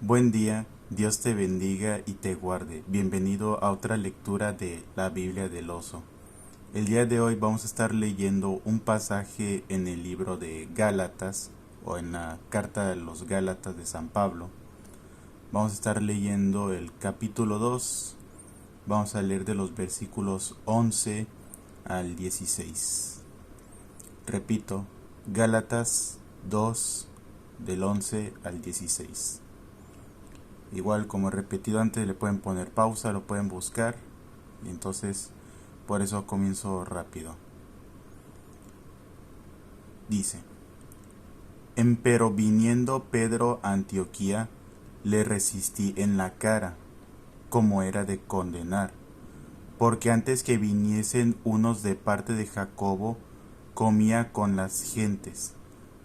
Buen día, Dios te bendiga y te guarde. Bienvenido a otra lectura de la Biblia del Oso. El día de hoy vamos a estar leyendo un pasaje en el libro de Gálatas o en la carta de los Gálatas de San Pablo. Vamos a estar leyendo el capítulo 2. Vamos a leer de los versículos 11 al 16. Repito, Gálatas 2 del 11 al 16. Igual como he repetido antes, le pueden poner pausa, lo pueden buscar, y entonces por eso comienzo rápido. Dice: Empero viniendo Pedro a Antioquía, le resistí en la cara, como era de condenar, porque antes que viniesen unos de parte de Jacobo, comía con las gentes,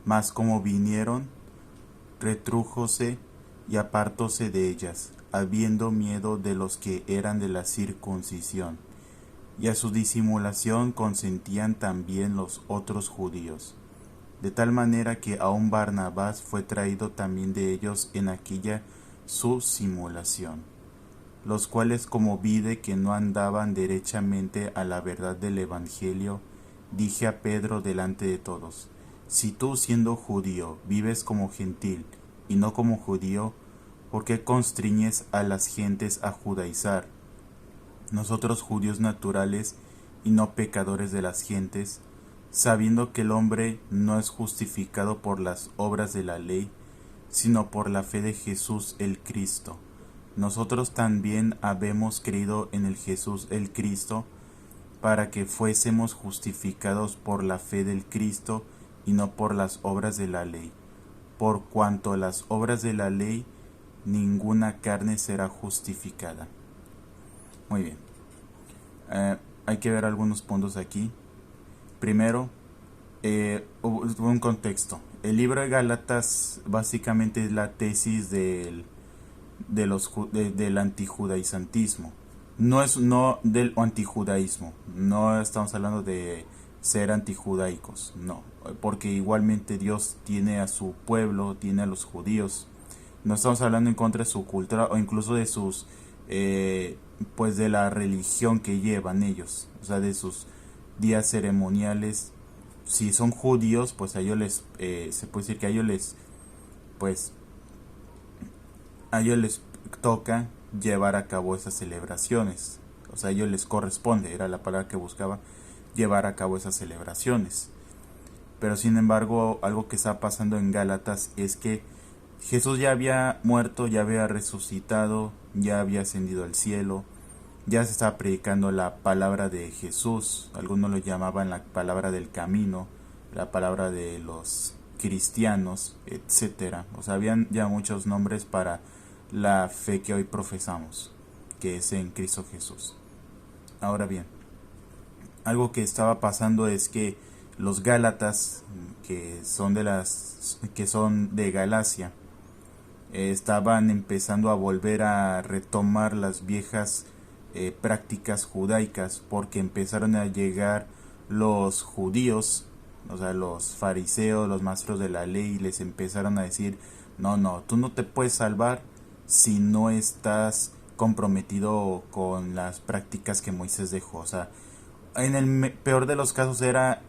mas como vinieron, retrújose y apartóse de ellas, habiendo miedo de los que eran de la circuncisión, y a su disimulación consentían también los otros judíos, de tal manera que aun Barnabás fue traído también de ellos en aquella su simulación, los cuales, como vide que no andaban derechamente a la verdad del Evangelio, dije a Pedro delante de todos: si tú, siendo judío, vives como gentil y no como judío, ¿por qué constriñes a las gentes a judaizar? Nosotros, judíos naturales y no pecadores de las gentes, sabiendo que el hombre no es justificado por las obras de la ley, sino por la fe de Jesús el Cristo. Nosotros también habemos creído en el Jesús el Cristo, para que fuésemos justificados por la fe del Cristo y no por las obras de la ley. Por cuanto las obras de la ley, ninguna carne será justificada. Muy bien. Hay que ver algunos puntos aquí. Primero, un contexto. El libro de Gálatas básicamente es la tesis del antijudaizantismo. No del antijudaísmo. No estamos hablando de ser antijudaicos, no, porque igualmente Dios tiene a su pueblo, tiene a los judíos. No estamos hablando en contra de su cultura o incluso de sus pues de la religión que llevan ellos, o sea, de sus días ceremoniales. Si son judíos, pues a ellos les se puede decir que a ellos les pues a ellos les toca llevar a cabo esas celebraciones, o sea, a ellos les corresponde, era la palabra que buscaba, llevar a cabo esas celebraciones. Pero sin embargo, algo que está pasando en Gálatas es que Jesús ya había muerto, ya había resucitado, ya había ascendido al cielo, ya se estaba predicando la palabra de Jesús. Algunos lo llamaban la palabra del camino, la palabra de los cristianos, etcétera. O sea, habían ya muchos nombres para la fe que hoy profesamos, que es en Cristo Jesús. Ahora bien, algo que estaba pasando es que los Gálatas, que son de Galacia, estaban empezando a volver a retomar las viejas prácticas judaicas, porque empezaron a llegar los judíos, o sea, los fariseos, los maestros de la ley, y les empezaron a decir: no, tú no te puedes salvar si no estás comprometido con las prácticas que Moisés dejó. O sea, en el peor de los casos era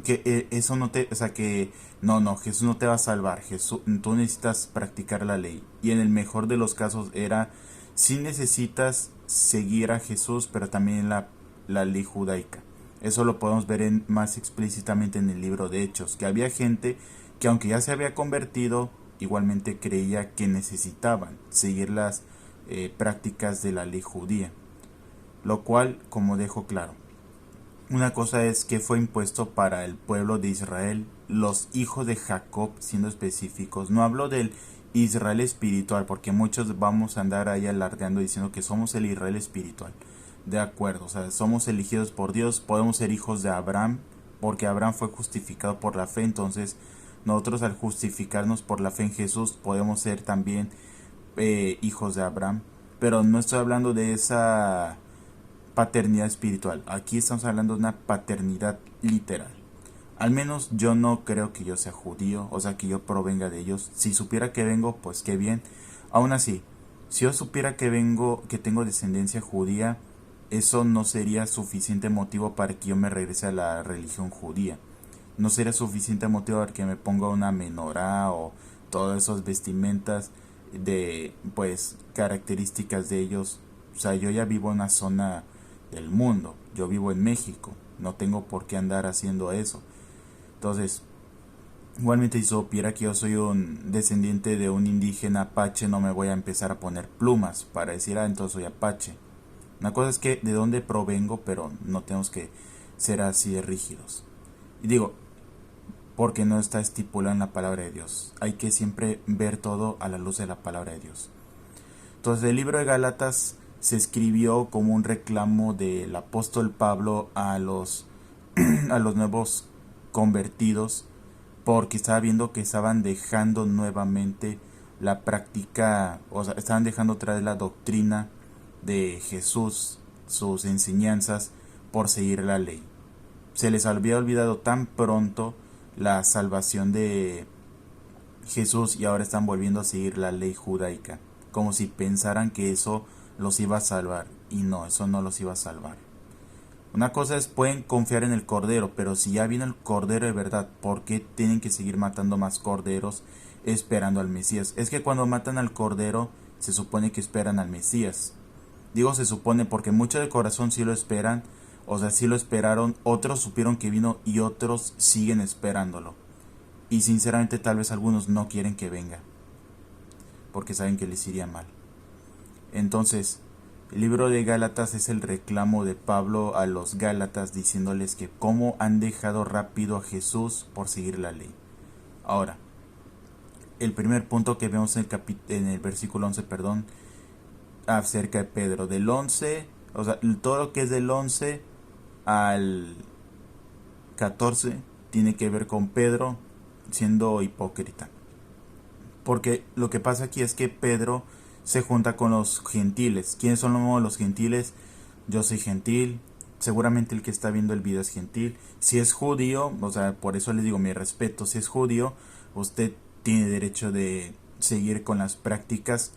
que eso no te, o sea, que no, Jesús no te va a salvar, Jesús, tú necesitas practicar la ley. Y en el mejor de los casos era: sí necesitas seguir a Jesús, pero también la ley judaica. Eso lo podemos ver más explícitamente en el libro de Hechos, que había gente que, aunque ya se había convertido, igualmente creía que necesitaban seguir las prácticas de la ley judía, lo cual, como dejo claro, una cosa es que fue impuesto para el pueblo de Israel, los hijos de Jacob, siendo específicos. No hablo del Israel espiritual, porque muchos vamos a andar ahí alardeando diciendo que somos el Israel espiritual. De acuerdo, o sea, somos elegidos por Dios, podemos ser hijos de Abraham, porque Abraham fue justificado por la fe. Entonces nosotros, al justificarnos por la fe en Jesús, podemos ser también hijos de Abraham. Pero no estoy hablando de esa paternidad espiritual. Aquí estamos hablando de una paternidad literal. Al menos yo no creo que yo sea judío, o sea, que yo provenga de ellos. Si supiera que vengo, pues qué bien. Aún así, si yo supiera que tengo descendencia judía, eso no sería suficiente motivo para que yo me regrese a la religión judía. No sería suficiente motivo para que me ponga una menorá o todas esas vestimentas de, pues, características de ellos. O sea, yo ya vivo en una zona del mundo. Yo vivo en México. No tengo por qué andar haciendo eso. Entonces, igualmente si supiera que yo soy un descendiente de un indígena apache, no me voy a empezar a poner plumas para decir, entonces soy apache. Una cosa es que de dónde provengo, pero no tenemos que ser así de rígidos. Y digo, porque no está estipulado en la palabra de Dios. Hay que siempre ver todo a la luz de la palabra de Dios. Entonces el libro de Gálatas se escribió como un reclamo del apóstol Pablo a los, a los nuevos convertidos, porque estaba viendo que estaban dejando nuevamente la práctica, o sea, estaban dejando otra vez la doctrina de Jesús, sus enseñanzas, por seguir la ley. Se les había olvidado tan pronto la salvación de Jesús y ahora están volviendo a seguir la ley judaica, como si pensaran que eso los iba a salvar, y no, eso no los iba a salvar. Una cosa es, pueden confiar en el cordero, pero si ya viene el cordero de verdad, ¿por qué tienen que seguir matando más corderos esperando al Mesías? Es que cuando matan al cordero se supone que esperan al Mesías. Digo se supone porque muchos de corazón sí lo esperan, o sea, sí lo esperaron, otros supieron que vino y otros siguen esperándolo. Y sinceramente tal vez algunos no quieren que venga, porque saben que les iría mal. Entonces, el libro de Gálatas es el reclamo de Pablo a los Gálatas diciéndoles que cómo han dejado rápido a Jesús por seguir la ley. Ahora, el primer punto que vemos en el versículo 11, acerca de Pedro, del 11, o sea, todo lo que es del 11 al 14 tiene que ver con Pedro siendo hipócrita. Porque lo que pasa aquí es que Pedro se junta con los gentiles. ¿Quiénes son los gentiles? Yo soy gentil. Seguramente el que está viendo el video es gentil. Si es judío, o sea, por eso les digo mi respeto. Si es judío, usted tiene derecho de seguir con las prácticas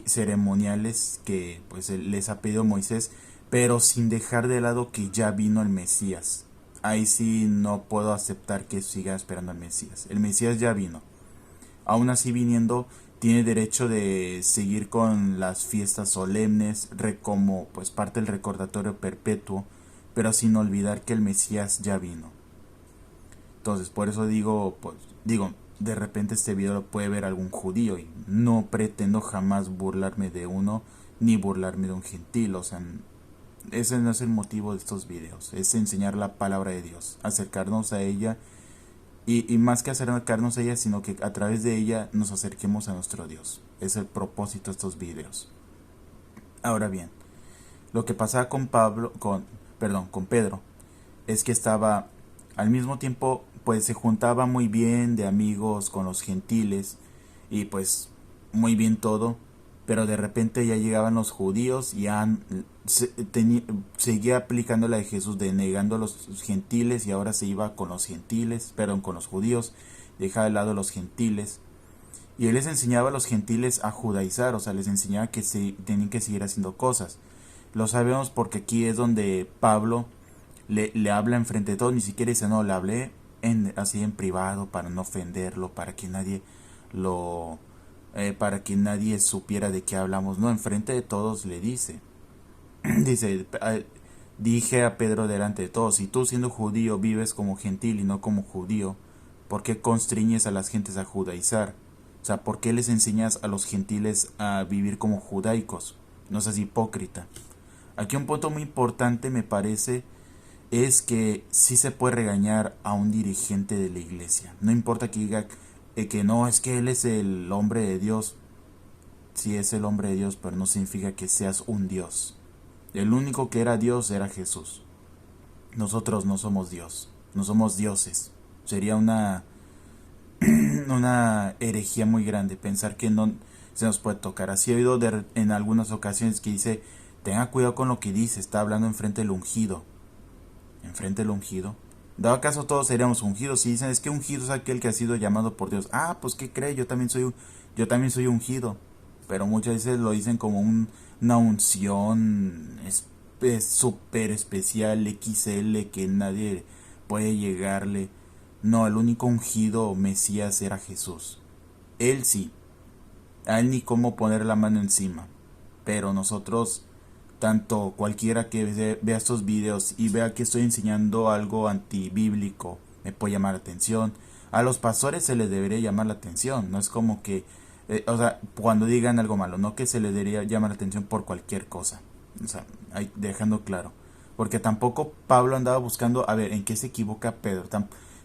ceremoniales que pues les ha pedido Moisés, pero sin dejar de lado que ya vino el Mesías. Ahí sí no puedo aceptar que siga esperando al Mesías. El Mesías ya vino. Aún así viniendo, tiene derecho de seguir con las fiestas solemnes como pues parte del recordatorio perpetuo, pero sin olvidar que el Mesías ya vino. Entonces, por eso digo, de repente este video lo puede ver algún judío y no pretendo jamás burlarme de uno ni burlarme de un gentil. O sea, ese no es el motivo de estos videos. Es enseñar la palabra de Dios, acercarnos a ella y más que acercarnos a ella, sino que a través de ella nos acerquemos a nuestro Dios. Es el propósito de estos videos. Ahora bien, lo que pasaba con Pedro, es que estaba al mismo tiempo, pues se juntaba muy bien de amigos con los gentiles y pues muy bien todo, pero de repente ya llegaban los judíos y seguía aplicando la de Jesús de negando a los gentiles y ahora se iba con los gentiles, con los judíos, dejaba de lado a los gentiles. Y él les enseñaba a los gentiles a judaizar, o sea, les enseñaba que tenían que seguir haciendo cosas. Lo sabemos porque aquí es donde Pablo le habla enfrente de todos, ni siquiera dice, no, le hablé así en privado para no ofenderlo, para que nadie para que nadie supiera de qué hablamos. No, enfrente de todos le dice, dije a Pedro delante de todos, si tú siendo judío vives como gentil y no como judío, ¿por qué constriñes a las gentes a judaizar? O sea, ¿por qué les enseñas a los gentiles a vivir como judaicos? No seas hipócrita. Aquí un punto muy importante me parece es que sí se puede regañar a un dirigente de la iglesia. No importa que diga que no, es que él es el hombre de Dios. Sí es el hombre de Dios, pero no significa que seas un Dios. El único que era Dios era Jesús. Nosotros no somos Dios, no somos dioses. Sería una herejía muy grande pensar que no se nos puede tocar. Así he oído en algunas ocasiones que dice, tenga cuidado con lo que dice, está hablando enfrente del ungido. Enfrente del ungido. Dado caso todos seríamos ungidos. Si dicen, es que ungido es aquel que ha sido llamado por Dios. Ah, pues ¿qué cree? Yo también soy ungido. pero muchas veces lo dicen como una unción súper especial, XL, que nadie puede llegarle. No, el único ungido Mesías era Jesús. Él sí, a él ni cómo poner la mano encima. Pero nosotros, tanto cualquiera que vea estos videos y vea que estoy enseñando algo antibíblico, me puede llamar la atención. A los pastores se les debería llamar la atención. No es como que, o sea, cuando digan algo malo, no que se les debería llamar la atención por cualquier cosa. O sea, dejando claro. Porque tampoco Pablo andaba buscando a ver en qué se equivoca Pedro.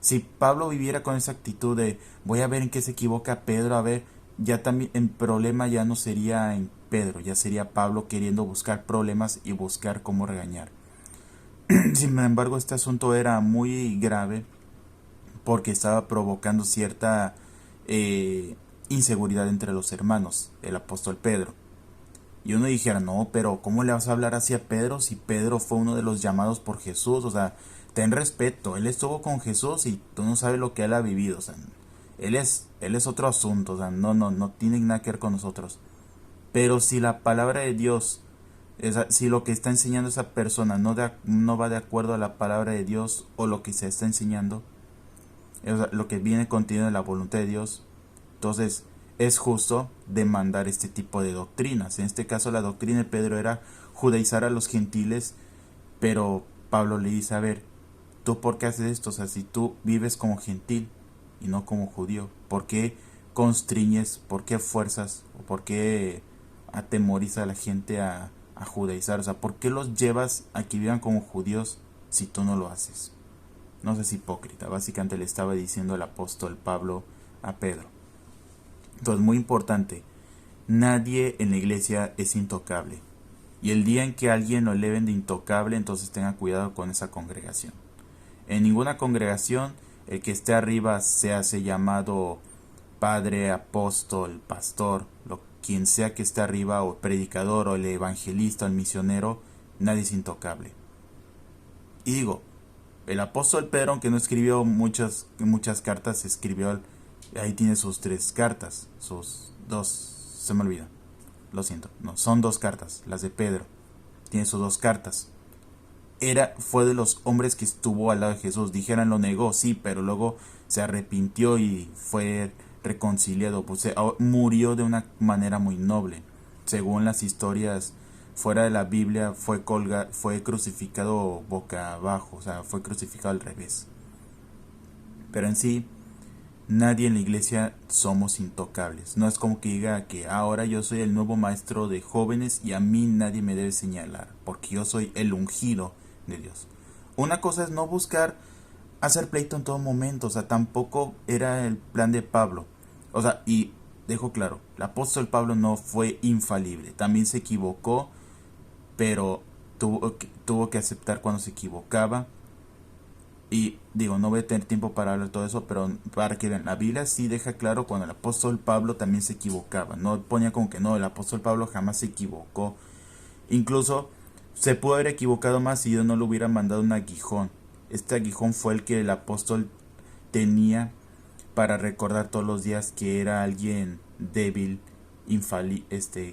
Si Pablo viviera con esa actitud de voy a ver en qué se equivoca Pedro, a ver, ya también el problema ya no sería en Pedro, ya sería Pablo queriendo buscar problemas y buscar cómo regañar. Sin embargo, este asunto era muy grave porque estaba provocando cierta inseguridad entre los hermanos, el apóstol Pedro. Y uno dijera, no, pero ¿cómo le vas a hablar así a Pedro si Pedro fue uno de los llamados por Jesús? O sea, ten respeto, él estuvo con Jesús y tú no sabes lo que él ha vivido. O sea, él es otro asunto, o sea, no tiene nada que ver con nosotros. Pero si la palabra de Dios, si lo que está enseñando esa persona no va de acuerdo a la palabra de Dios o lo que se está enseñando, o sea, lo que viene contenido en la voluntad de Dios, entonces es justo demandar este tipo de doctrinas. En este caso la doctrina de Pedro era judaizar a los gentiles, pero Pablo le dice, a ver, ¿tú por qué haces esto? O sea, si tú vives como gentil y no como judío, ¿por qué constriñes, por qué fuerzas, o por qué atemoriza a la gente a judaizar? O sea, ¿por qué los llevas a que vivan como judíos si tú no lo haces? No seas hipócrita, básicamente le estaba diciendo el apóstol Pablo a Pedro. Entonces, muy importante, nadie en la iglesia es intocable. Y el día en que alguien lo eleven de intocable, entonces tenga cuidado con esa congregación. En ninguna congregación el que esté arriba se hace llamado padre, apóstol, pastor, quien sea que esté arriba, o predicador, o el evangelista, o el misionero, nadie es intocable. Y digo, el apóstol Pedro, aunque no escribió muchas cartas, escribió, ahí tiene sus 3 cartas, sus 2, se me olvida, lo siento, no, son 2 cartas, las de Pedro, tiene sus 2 cartas. Fue de los hombres que estuvo al lado de Jesús. Dijeran, lo negó, sí, pero luego se arrepintió y fue reconciliado, pues murió de una manera muy noble. Según las historias fuera de la Biblia, fue crucificado boca abajo, o sea, fue crucificado al revés. Pero en sí, nadie en la iglesia somos intocables. No es como que diga que ahora yo soy el nuevo maestro de jóvenes y a mí nadie me debe señalar, porque yo soy el ungido de Dios. Una cosa es no buscar hacer pleito en todo momento, o sea, tampoco era el plan de Pablo. O sea, y dejo claro, el apóstol Pablo no fue infalible, también se equivocó, pero tuvo que aceptar cuando se equivocaba. Y digo, no voy a tener tiempo para hablar de todo eso, pero para que vean, la Biblia sí deja claro cuando el apóstol Pablo también se equivocaba. No ponía como que no, el apóstol Pablo jamás se equivocó. Incluso se pudo haber equivocado más si Dios no le hubiera mandado un aguijón. Este aguijón fue el que el apóstol tenía para recordar todos los días que era alguien débil,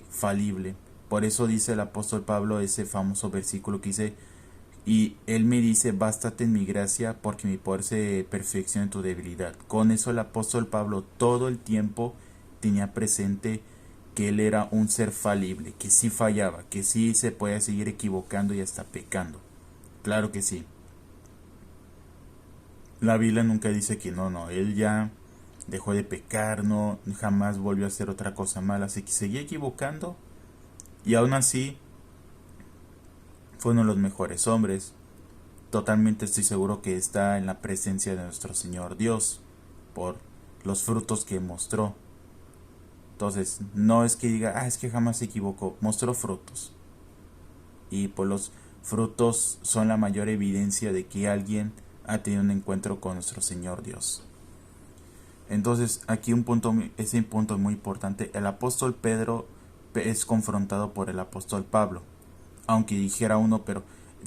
falible. Por eso dice el apóstol Pablo ese famoso versículo que dice, y él me dice, bástate en mi gracia porque mi poder se perfecciona en tu debilidad. Con eso el apóstol Pablo todo el tiempo tenía presente que él era un ser falible, que sí fallaba, que sí se podía seguir equivocando y hasta pecando. Claro que sí. La Biblia nunca dice que no, él ya dejó de pecar, no, jamás volvió a hacer otra cosa mala, así que seguía equivocando y aún así fue uno de los mejores hombres. Totalmente estoy seguro que está en la presencia de nuestro Señor Dios por los frutos que mostró. Entonces, no es que diga, es que jamás se equivocó, mostró frutos. Y por los frutos son la mayor evidencia de que alguien ha tenido un encuentro con nuestro Señor Dios. Entonces, aquí ese punto es muy importante. El apóstol Pedro es confrontado por el apóstol Pablo. Aunque dijera uno, pero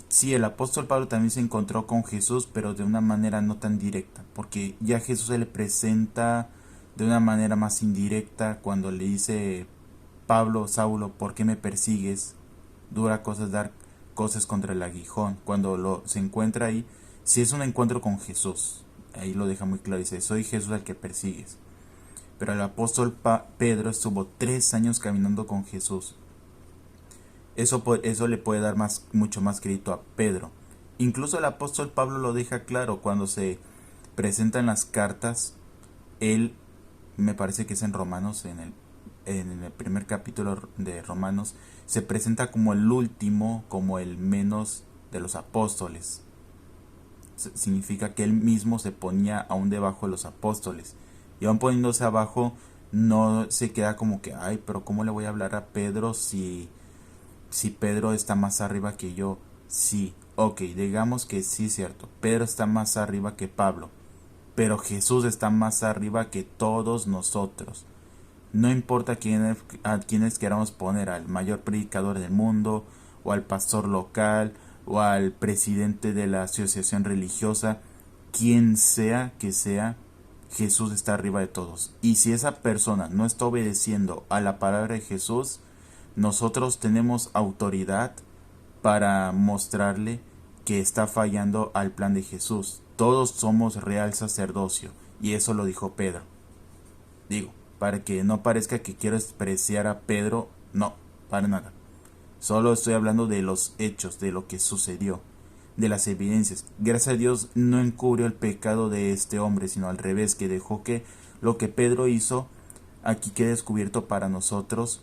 sí, el apóstol Pablo también se encontró con Jesús, pero de una manera no tan directa, porque ya Jesús se le presenta de una manera más indirecta cuando le dice Pablo, Saulo, ¿por qué me persigues? Dura cosas dar cosas contra el aguijón. Cuando se encuentra ahí, si es un encuentro con Jesús, ahí lo deja muy claro, dice, soy Jesús al que persigues. Pero el apóstol Pedro estuvo 3 años caminando con Jesús. Eso le puede dar mucho más crédito a Pedro. Incluso el apóstol Pablo lo deja claro cuando se presentan las cartas. Él, me parece que es en Romanos, en el primer capítulo de Romanos, se presenta como el último, como el menos de los apóstoles. Significa que él mismo se ponía aún debajo de los apóstoles. Y aún poniéndose abajo, no se queda como que, ay, pero ¿cómo le voy a hablar a Pedro si Pedro está más arriba que yo? Sí, ok, digamos que sí es cierto, Pedro está más arriba que Pablo, pero Jesús está más arriba que todos nosotros. No importa a quienes queramos poner, al mayor predicador del mundo, o al pastor local, o al presidente de la asociación religiosa, quien sea que sea, Jesús está arriba de todos. Y si esa persona no está obedeciendo a la palabra de Jesús, nosotros tenemos autoridad para mostrarle que está fallando al plan de Jesús. Todos somos real sacerdocio, y eso lo dijo Pedro. Digo, para que no parezca que quiero despreciar a Pedro, no, para nada. Solo estoy hablando de los hechos, de lo que sucedió, de las evidencias. Gracias a Dios no encubrió el pecado de este hombre, sino al revés, que dejó que lo que Pedro hizo aquí quede descubierto para nosotros,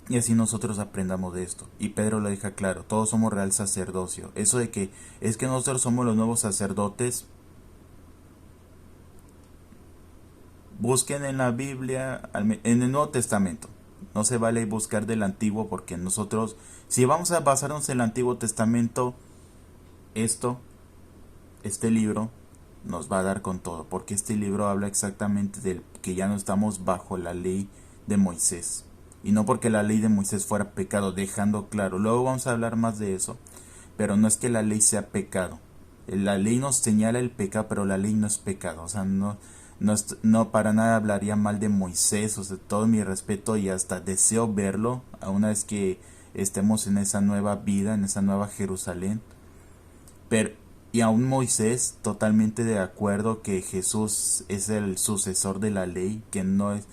y así nosotros aprendamos de esto. Y Pedro lo deja claro, todos somos real sacerdocio. Eso de que es que nosotros somos los nuevos sacerdotes, busquen en la Biblia, en el Nuevo Testamento. No se vale buscar del Antiguo, porque nosotros, si vamos a basarnos en el Antiguo Testamento, este libro nos va a dar con todo, porque este libro habla exactamente de que ya no estamos bajo la ley de Moisés. Y no porque la ley de Moisés fuera pecado, dejando claro. Luego vamos a hablar más de eso. Pero no es que la ley sea pecado. La ley nos señala el pecado, pero la ley no es pecado. O sea, no para nada hablaría mal de Moisés. O sea, todo mi respeto, y hasta deseo verlo una vez que estemos en esa nueva vida, en esa nueva Jerusalén. Pero, y aún Moisés, totalmente de acuerdo que Jesús es el sucesor de la ley, que no es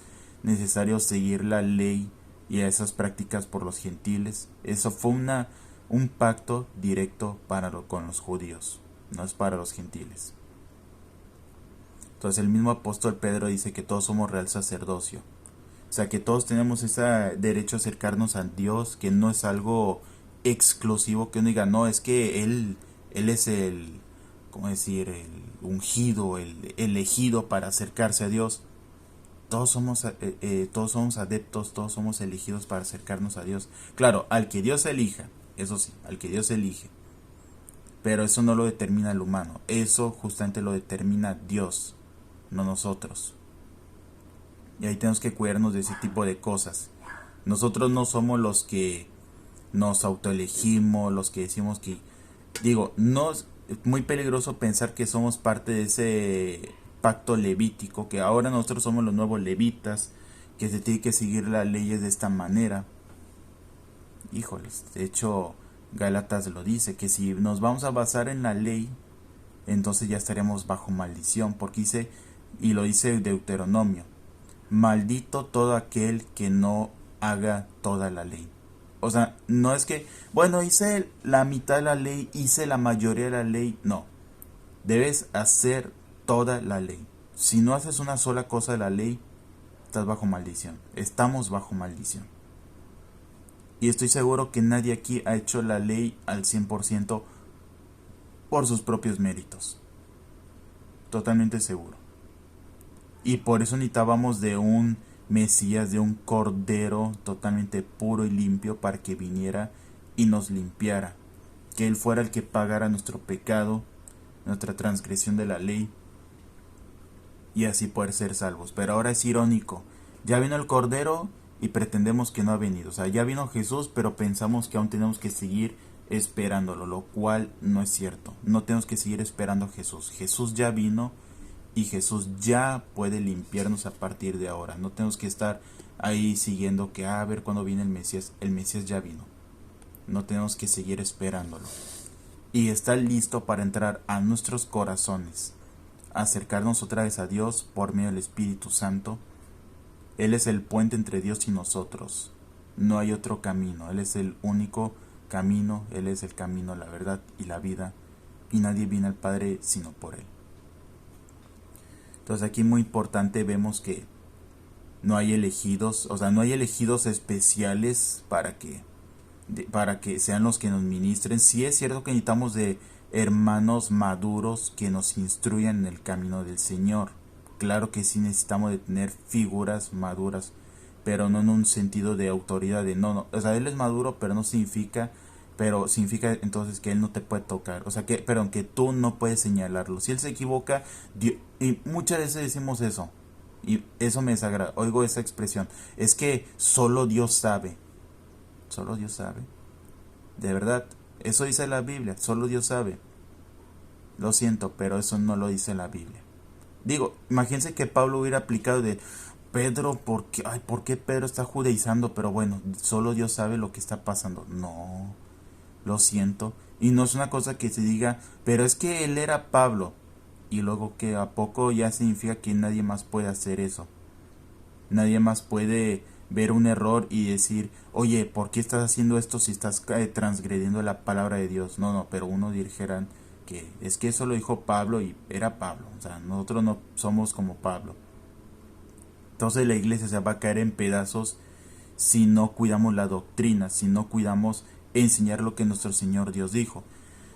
necesario seguir la ley y esas prácticas por los gentiles. Eso fue un pacto directo con los judíos, no es para los gentiles. Entonces el mismo apóstol Pedro dice que todos somos real sacerdocio. O sea, que todos tenemos ese derecho a acercarnos a Dios, que no es algo exclusivo, que uno diga, no, es que él es el, ¿cómo decir?, el ungido, el elegido para acercarse a Dios. Todos somos adeptos, todos somos elegidos para acercarnos a Dios. Claro, al que Dios elija, eso sí, al que Dios elige. Pero eso no lo determina el humano, eso justamente lo determina Dios, no nosotros. Y ahí tenemos que cuidarnos de ese tipo de cosas. Nosotros no somos los que nos autoelegimos, los que decimos que... Digo, no es muy peligroso pensar que somos parte de ese pacto levítico, que ahora nosotros somos los nuevos levitas, que se tiene que seguir las leyes de esta manera. Híjoles, de hecho Gálatas lo dice, que si nos vamos a basar en la ley, entonces ya estaríamos bajo maldición, porque dice, y lo dice Deuteronomio, maldito todo aquel que no haga toda la ley. O sea, no es que, bueno, hice la mitad de la ley, hice la mayoría de la ley, no. Debes hacer toda la ley. Si no haces una sola cosa de la ley, estás bajo maldición. Estamos bajo maldición. Y estoy seguro que nadie aquí ha hecho la ley al 100% por sus propios méritos. Totalmente seguro. Y por eso necesitábamos de un Mesías, de un Cordero totalmente puro y limpio, para que viniera y nos limpiara. Que Él fuera el que pagara nuestro pecado, nuestra transgresión de la ley, y así poder ser salvos. Pero ahora es irónico, ya vino el Cordero y pretendemos que no ha venido. O sea, ya vino Jesús, pero pensamos que aún tenemos que seguir esperándolo, lo cual no es cierto. No tenemos que seguir esperando a Jesús. Jesús ya vino y Jesús ya puede limpiarnos a partir de ahora. No tenemos que estar ahí siguiendo que a ver cuándo viene el Mesías ya vino. No tenemos que seguir esperándolo. Y está listo para entrar a nuestros corazones, acercarnos otra vez a Dios por medio del Espíritu Santo. Él es el puente entre Dios y nosotros. No hay otro camino. Él es el único camino. Él es el camino, la verdad y la vida. Y nadie viene al Padre sino por Él. Entonces aquí muy importante vemos que no hay elegidos, o sea, no hay elegidos especiales para que sean los que nos ministren. Sí es cierto que necesitamos de hermanos maduros que nos instruyan en el camino del Señor. Claro que sí necesitamos de tener figuras maduras, pero no en un sentido de autoridad, de no, o sea, él es maduro, pero significa entonces que él no te puede tocar, o sea, que tú no puedes señalarlo. Si él se equivoca, y muchas veces decimos eso, y eso me desagrada, oigo esa expresión, es que solo Dios sabe. Solo Dios sabe. De verdad, eso dice la Biblia, solo Dios sabe. Lo siento, pero eso no lo dice la Biblia. Digo, imagínense que Pablo hubiera aplicado de Pedro, ¿por qué Pedro está judaizando? Pero bueno, solo Dios sabe lo que está pasando. No, lo siento. Y no es una cosa que se diga, pero es que él era Pablo. Y luego que a poco ya significa que nadie más puede hacer eso. Nadie más puede ver un error y decir, oye, ¿por qué estás haciendo esto si estás transgrediendo la palabra de Dios? No, pero uno dijeran que es que eso lo dijo Pablo y era Pablo. O sea, nosotros no somos como Pablo. Entonces la iglesia se va a caer en pedazos si no cuidamos la doctrina, si no cuidamos enseñar lo que nuestro Señor Dios dijo.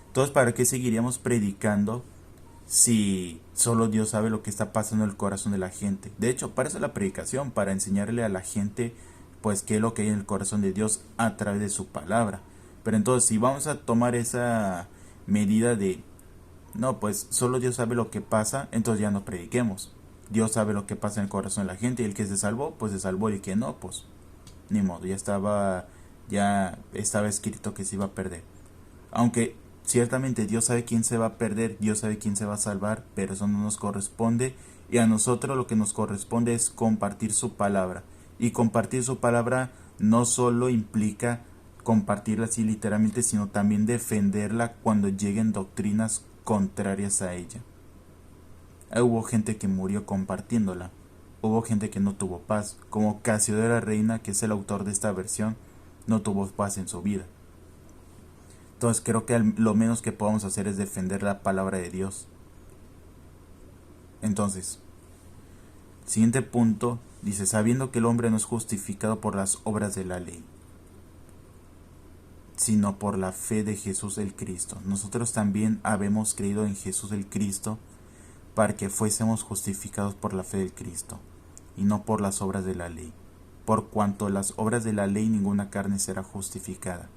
Entonces, ¿para qué seguiríamos predicando si solo Dios sabe lo que está pasando en el corazón de la gente? De hecho, para eso es la predicación, para enseñarle a la gente pues qué es lo que hay en el corazón de Dios a través de su palabra. Pero entonces, si vamos a tomar esa medida de no, pues solo Dios sabe lo que pasa, entonces ya no prediquemos. Dios sabe lo que pasa en el corazón de la gente, y el que se salvó, pues se salvó, y el que no, pues ni modo, ya estaba escrito que se iba a perder. Aunque ciertamente Dios sabe quién se va a perder, Dios sabe quién se va a salvar, pero eso no nos corresponde, y a nosotros lo que nos corresponde es compartir su palabra. Y compartir su palabra no solo implica compartirla así literalmente, sino también defenderla cuando lleguen doctrinas contrarias a ella. Hubo gente que murió compartiéndola. Hubo gente que no tuvo paz, como Casio de la Reina, que es el autor de esta versión, no tuvo paz en su vida. Entonces creo que lo menos que podemos hacer es defender la palabra de Dios. Entonces, siguiente punto, dice, sabiendo que el hombre no es justificado por las obras de la ley, sino por la fe de Jesús el Cristo. Nosotros también habemos creído en Jesús el Cristo para que fuésemos justificados por la fe del Cristo, y no por las obras de la ley. Por cuanto las obras de la ley ninguna carne será justificada.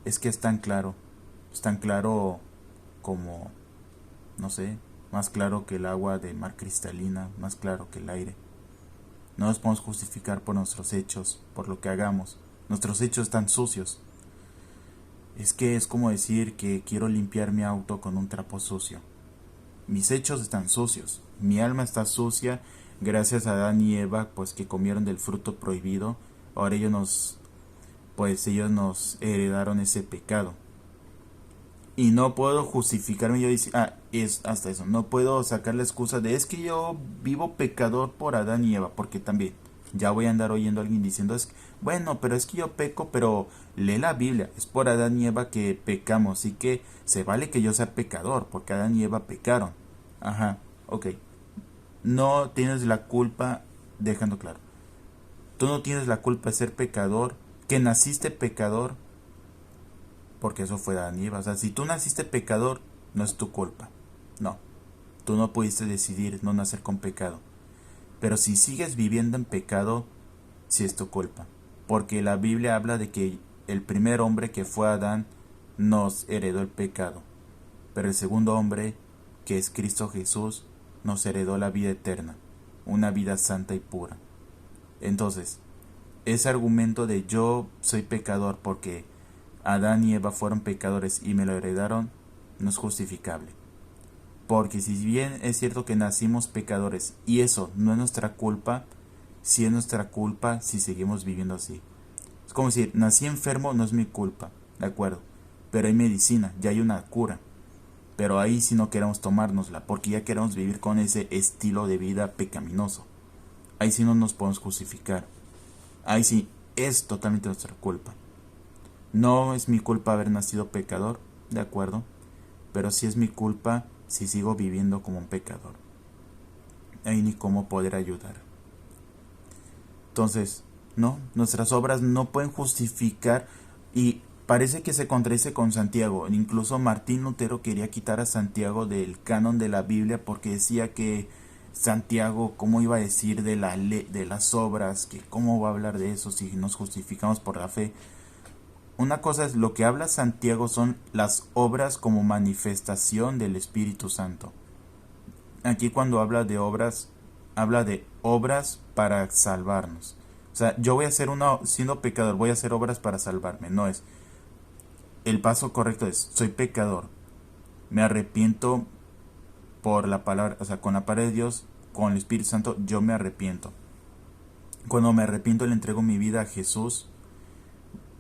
Es que es tan claro como, no sé, más claro que el agua de mar cristalina, más claro que el aire. No nos podemos justificar por nuestros hechos, por lo que hagamos. Nuestros hechos están sucios. Es que es como decir que quiero limpiar mi auto con un trapo sucio. Mis hechos están sucios, mi alma está sucia, gracias a Adán y Eva, pues que comieron del fruto prohibido. Ahora ellos nos heredaron ese pecado. Y no puedo justificarme, yo decir, es hasta eso, no puedo sacar la excusa de es que yo vivo pecador por Adán y Eva, porque también ya voy a andar oyendo a alguien diciendo, bueno, pero es que yo peco, pero lee la Biblia, es por Adán y Eva que pecamos, así que se vale que yo sea pecador, porque Adán y Eva pecaron. Ajá, ok. No tienes la culpa, dejando claro, tú no tienes la culpa de ser pecador, que naciste pecador, porque eso fue Adán y Eva. O sea, si tú naciste pecador, no es tu culpa. No, tú no pudiste decidir no nacer con pecado. Pero si sigues viviendo en pecado, sí es tu culpa. Porque la Biblia habla de que el primer hombre, que fue Adán, nos heredó el pecado. Pero el segundo hombre, que es Cristo Jesús, nos heredó la vida eterna, una vida santa y pura. Entonces, ese argumento de yo soy pecador porque Adán y Eva fueron pecadores y me lo heredaron, no es justificable. Porque si bien es cierto que nacimos pecadores y eso no es nuestra culpa, si es nuestra culpa si seguimos viviendo así. Es como decir, nací enfermo, no es mi culpa, ¿de acuerdo? Pero hay medicina, ya hay una cura. Pero ahí sí no queremos tomárnosla, porque ya queremos vivir con ese estilo de vida pecaminoso. Ahí sí no nos podemos justificar. Ahí sí es totalmente nuestra culpa. No es mi culpa haber nacido pecador, ¿de acuerdo? Pero sí es mi culpa si sigo viviendo como un pecador. Ahí ni cómo poder ayudar. Entonces, no, nuestras obras no pueden justificar, y parece que se contradice con Santiago. Incluso Martín Lutero quería quitar a Santiago del canon de la Biblia porque decía que Santiago, ¿cómo iba a decir de la ley, de las obras? Que cómo va a hablar de eso si nos justificamos por la fe. Una cosa es lo que habla Santiago son las obras como manifestación del Espíritu Santo. Aquí cuando habla de obras para salvarnos. O sea, yo voy a hacer siendo pecador, voy a hacer obras para salvarme. No es. El paso correcto es, soy pecador, me arrepiento por la palabra, o sea, con la palabra de Dios, con el Espíritu Santo, yo me arrepiento. Cuando me arrepiento le entrego mi vida a Jesús.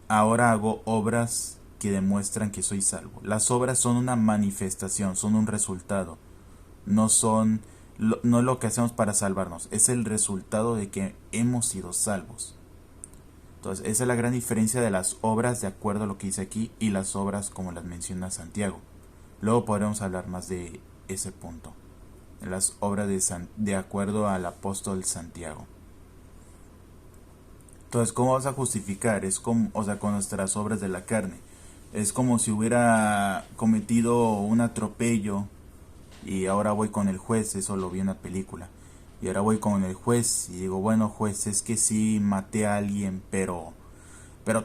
Ahora hago obras que demuestran que soy salvo. Las obras son una manifestación, son un resultado. No son no lo que hacemos para salvarnos, es el resultado de que hemos sido salvos. Entonces, esa es la gran diferencia de las obras de acuerdo a lo que dice aquí y las obras como las menciona Santiago. Luego podremos hablar más de ese punto. Las obras de acuerdo al apóstol Santiago. Entonces, ¿cómo vas a justificar? Es como, o sea, con nuestras obras de la carne. Es como si hubiera cometido un atropello y ahora voy con el juez, eso lo vi en una película. Y ahora voy con el juez y digo, bueno juez, es que sí maté a alguien, pero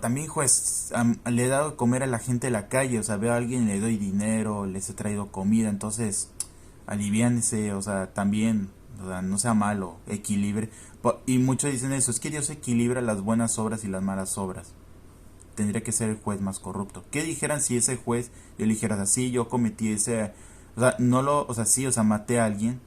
también juez, le he dado de comer a la gente de la calle, o sea, veo a alguien, le doy dinero, les he traído comida, entonces aliviánese, o sea, también, o sea, no sea malo, equilibre. Y muchos dicen eso, es que Dios equilibra las buenas obras y las malas obras. Tendría que ser el juez más corrupto. ¿Qué dijeran si ese juez, yo le dijera así, yo cometí ese, o sea, no lo, o sea, sí, o sea, maté a alguien,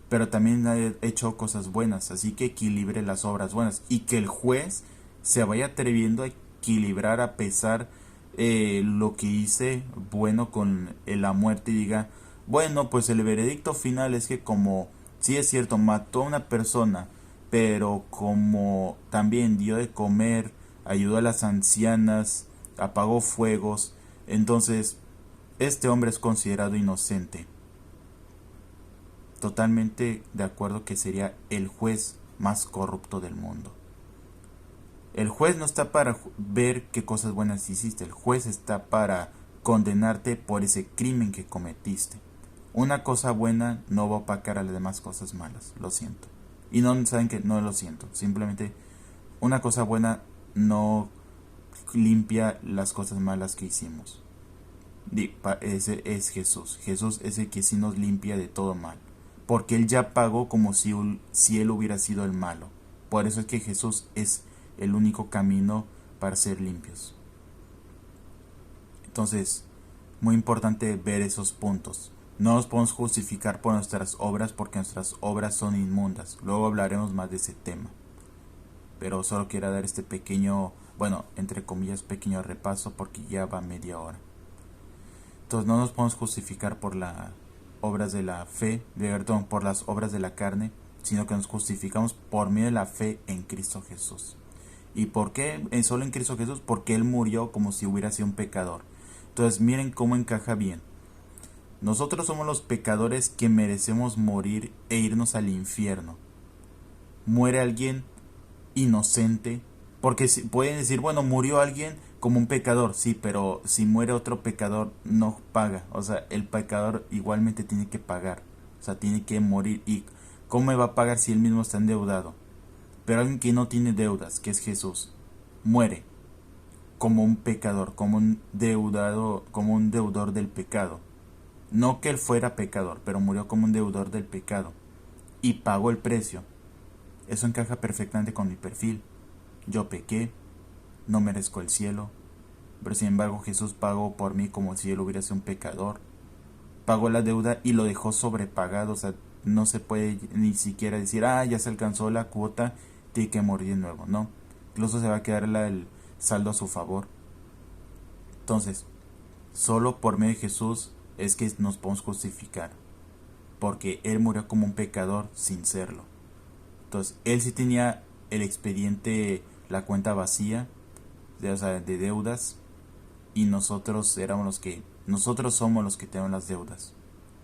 pero también he hecho cosas buenas, así que equilibre las obras buenas y que el juez se vaya atreviendo a equilibrar a pesar lo que hice bueno con la muerte y diga, bueno, pues el veredicto final es que como sí es cierto, mató a una persona, pero como también dio de comer, ayudó a las ancianas, apagó fuegos, entonces este hombre es considerado inocente. Totalmente de acuerdo que sería el juez más corrupto del mundo. El juez no está para ver qué cosas buenas hiciste, el juez está para condenarte por ese crimen que cometiste. Una cosa buena no va a opacar a las demás cosas malas, lo siento. Y no saben que no lo siento, simplemente una cosa buena no limpia las cosas malas que hicimos. Ese es Jesús. Jesús es el que sí nos limpia de todo mal. Porque Él ya pagó como si Él hubiera sido el malo. Por eso es que Jesús es el único camino para ser limpios. Entonces, muy importante ver esos puntos. No nos podemos justificar por nuestras obras porque nuestras obras son inmundas. Luego hablaremos más de ese tema. Pero solo quiero dar este pequeño, bueno, entre comillas, pequeño repaso porque ya va media hora. Entonces no nos podemos justificar por las obras de la fe, perdón, por las obras de la carne, sino que nos justificamos por medio de la fe en Cristo Jesús. ¿Y por qué solo en Cristo Jesús? Porque Él murió como si hubiera sido un pecador. Entonces miren cómo encaja bien. Nosotros somos los pecadores que merecemos morir e irnos al infierno. Muere alguien inocente, porque pueden decir, bueno, murió alguien como un pecador, sí, pero si muere otro pecador no paga, o sea, el pecador igualmente tiene que pagar, o sea, tiene que morir. ¿Y cómo va a pagar si él mismo está endeudado? Pero alguien que no tiene deudas, que es Jesús, muere como un pecador, como un deudor del pecado. No que él fuera pecador, pero murió como un deudor del pecado y pagó el precio. Eso encaja perfectamente con mi perfil. Yo pequé, no merezco el cielo, pero sin embargo Jesús pagó por mí como si él hubiera sido un pecador. Pagó la deuda y lo dejó sobrepagado, o sea, no se puede ni siquiera decir, ya se alcanzó la cuota tiene que morir de nuevo, no. Incluso se va a quedar el saldo a su favor. Entonces, solo por medio de Jesús es que nos podemos justificar, porque Él murió como un pecador sin serlo. Entonces, Él sí tenía el expediente, la cuenta vacía, o sea, de deudas, y nosotros somos los que tenemos las deudas.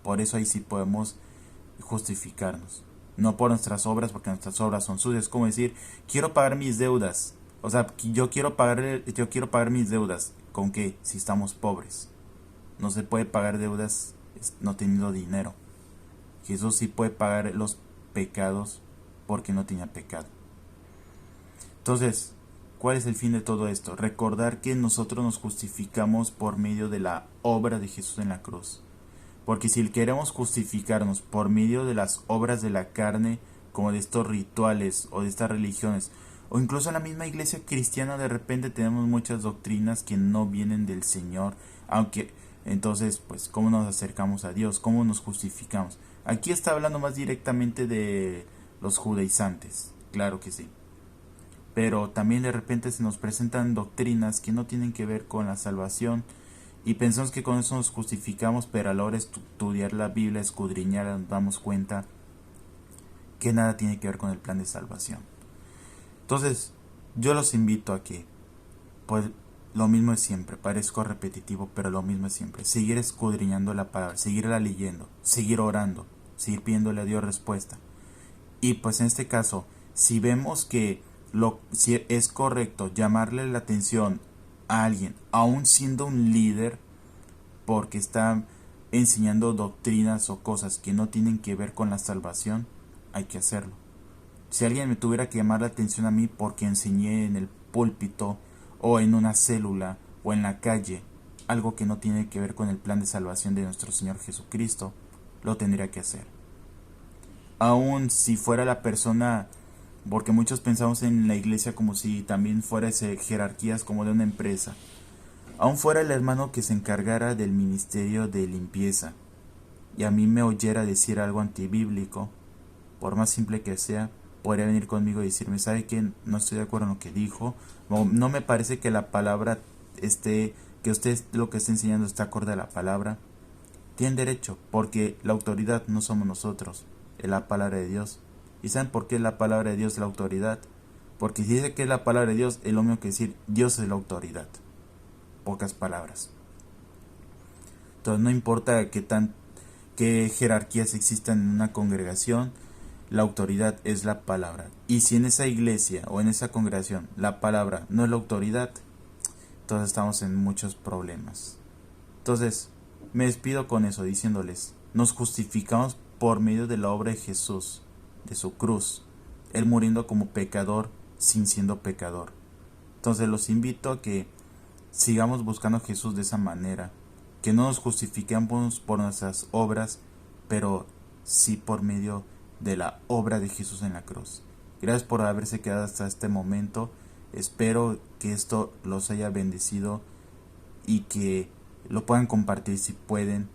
Por eso ahí sí podemos justificarnos. No por nuestras obras, porque nuestras obras son sucias. Es como decir, quiero pagar mis deudas. O sea, yo quiero pagar mis deudas. ¿Con qué? Si estamos pobres. No se puede pagar deudas no teniendo dinero. Jesús sí puede pagar los pecados porque no tenía pecado. Entonces, ¿cuál es el fin de todo esto? Recordar que nosotros nos justificamos por medio de la obra de Jesús en la cruz. Porque si queremos justificarnos por medio de las obras de la carne, como de estos rituales o de estas religiones, o incluso en la misma iglesia cristiana de repente tenemos muchas doctrinas que no vienen del Señor, aunque entonces pues ¿cómo nos acercamos a Dios? ¿Cómo nos justificamos? Aquí está hablando más directamente de los judaizantes, claro que sí. Pero también de repente se nos presentan doctrinas que no tienen que ver con la salvación, y pensamos que con eso nos justificamos, pero a la hora de estudiar la Biblia, escudriñar, nos damos cuenta que nada tiene que ver con el plan de salvación. Entonces, yo los invito a que, pues, lo mismo es siempre, parezco repetitivo, pero lo mismo es siempre. Seguir escudriñando la palabra, seguirla leyendo, seguir orando, seguir pidiéndole a Dios respuesta. Y pues en este caso, si vemos que si es correcto llamarle la atención a alguien, aún siendo un líder, porque está enseñando doctrinas o cosas que no tienen que ver con la salvación, hay que hacerlo. Si alguien me tuviera que llamar la atención a mí porque enseñé en el púlpito o en una célula o en la calle algo que no tiene que ver con el plan de salvación de nuestro Señor Jesucristo, lo tendría que hacer. Aún si fuera la persona, porque muchos pensamos en la iglesia como si también fuera jerarquías como de una empresa. Aún fuera el hermano que se encargara del ministerio de limpieza y a mí me oyera decir algo antibíblico, por más simple que sea, podría venir conmigo y decirme, ¿sabe qué? No estoy de acuerdo en lo que dijo, no me parece que la palabra que usted lo que está enseñando está acorde a la palabra. Tienen derecho, porque la autoridad no somos nosotros, es la palabra de Dios. ¿Y saben por qué la palabra de Dios es la autoridad? Porque si dice que es la palabra de Dios, es lo mismo que decir Dios es la autoridad. Pocas palabras. Entonces no importa qué jerarquías existan en una congregación, la autoridad es la palabra. Y si en esa iglesia o en esa congregación la palabra no es la autoridad, entonces estamos en muchos problemas. Entonces me despido con eso, diciéndoles, nos justificamos por medio de la obra de Jesús, de su cruz, Él muriendo como pecador sin siendo pecador. Entonces los invito a que sigamos buscando a Jesús de esa manera, que no nos justifiquemos por nuestras obras, pero sí por medio de la obra de Jesús en la cruz. Gracias por haberse quedado hasta este momento. Espero que esto los haya bendecido y que lo puedan compartir si pueden.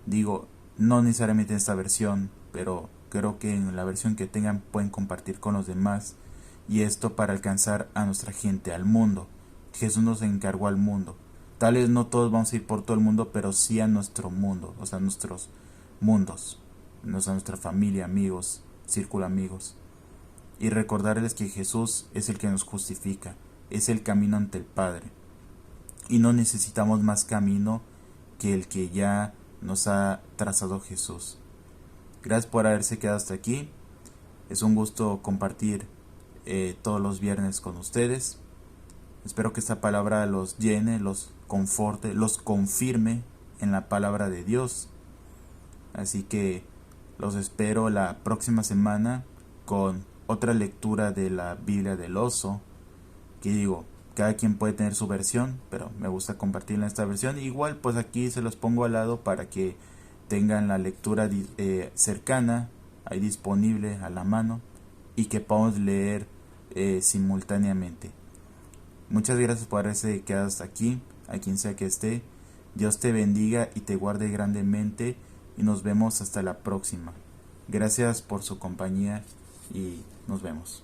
Digo, no necesariamente en esta versión, pero creo que en la versión que tengan pueden compartir con los demás, y esto para alcanzar a nuestra gente, al mundo. Jesús nos encargó al mundo. Tal vez no todos vamos a ir por todo el mundo, pero sí a nuestro mundo, o sea, nuestros mundos, a nuestra familia, amigos, círculo amigos. Y recordarles que Jesús es el que nos justifica, es el camino ante el Padre. Y no necesitamos más camino que el que ya nos ha trazado Jesús. Gracias por haberse quedado hasta aquí. Es un gusto compartir todos los viernes con ustedes. Espero que esta palabra los llene, los conforte, los confirme en la palabra de Dios. Así que los espero la próxima semana con otra lectura de la Biblia del Oso. Que digo, cada quien puede tener su versión, pero me gusta compartirla en esta versión. Igual pues aquí se los pongo al lado para que tengan la lectura cercana, ahí disponible a la mano, y que podamos leer simultáneamente. Muchas gracias por haberse quedado hasta aquí, a quien sea que esté. Dios te bendiga y te guarde grandemente, y nos vemos hasta la próxima. Gracias por su compañía y nos vemos.